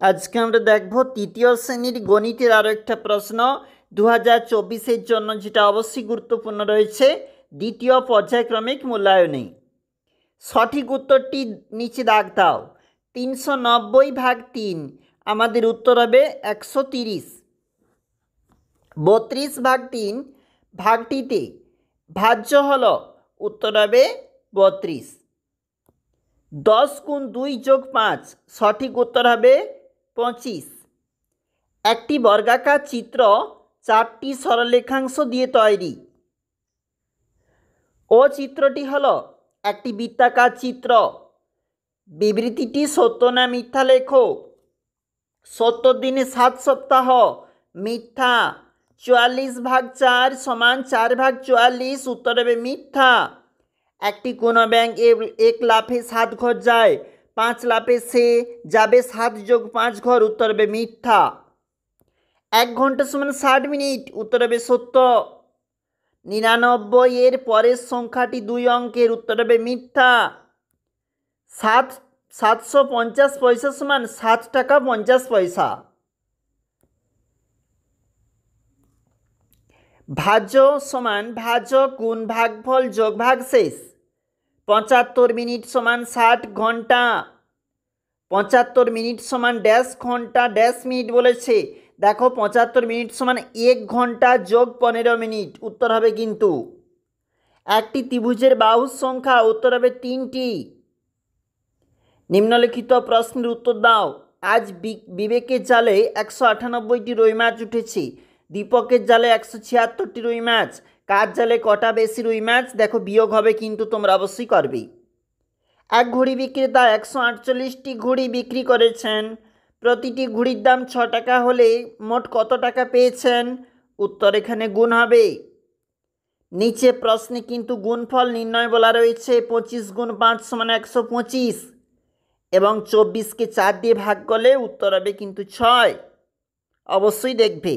আজকে আমরা দেখব তৃতীয় শ্রেণীর গণিতের আরও একটা প্রশ্ন 2024-এর জন্য, যেটা অবশ্যই গুরুত্বপূর্ণ রয়েছে, দ্বিতীয় পর্যায়ক্রমিক মূল্যায়নে। সঠিক উত্তরটি নিচে দাগ দাও। 390/3, আমাদের উত্তর হবে 130। 32/3 ভাগটিতে ভাজ্য হলো, উত্তর হবে 32। 10 × 2 + 5, সঠিক উত্তর হবে 25। একটি বর্গাকার চিত্র 4টি সরলরেখাংশ দিয়ে তৈরি। ও চিত্রটি হলো একটি বৃত্তাকার চিত্র। বিবৃতিটি সত্য না মিথ্যা লেখো। 70 দিনে 7 সপ্তাহ, মিথ্যা। 44/4 = 4/44, উত্তর হবে মিথ্যা। একটি কোনো ব্যাংক 1 লাফে 7 ঘর যায়, 5 লাফে সে যাবে 7 + 5 ঘর, উত্তর হবে মিথ্যা। 1 ঘন্টা = 60 মিনিট, উত্তর হবে সত্য। 99 এর পরের সংখ্যাটি 2 অঙ্কের, উত্তর হবে মিথ্যা। 750 পয়সা = 7 টাকা 50 পয়সা। ভাজ্য = ভাজক গুণ ভাগফল যোগ ভাগশেষ। 75 মিনিট = 60 ঘন্টা। 75 মিনিট = ড্যাশ ঘন্টা ড্যাশ মিনিট বলেছে। দেখো 75 মিনিট = 1 ঘন্টা যোগ 15 মিনিট, উত্তর হবে কিন্তু। একটি ত্রিভুজের বাহুর সংখ্যা, উত্তর হবে 3টি। নিম্নলিখিত প্রশ্নের উত্তর দাও। আজ বিবেকের জালে 198টি রুই মাছ উঠেছে, দীপকের জালে 176টি রুই মাছ। কার জালে কটা বেশি রুই মাছ? দেখো বিয়োগ হবে কিন্তু, তোমরা অবশ্যই করবে। এক ঘড়ি বিক্রেতা 148টি ঘড়ি বিক্রি করেছেন। প্রতিটি ঘড়ির দাম 6 টাকা হলে মোট কত টাকা পেয়েছেন? উত্তর এখানে গুণ হবে। নিচে প্রশ্নে কিন্তু গুণফল নির্ণয় বলা রয়েছে। 25 × 5 = 125 এবং 24কে 4 দিয়ে ভাগ করলে উত্তর হবে কিন্তু 6। অবশ্যই দেখবে।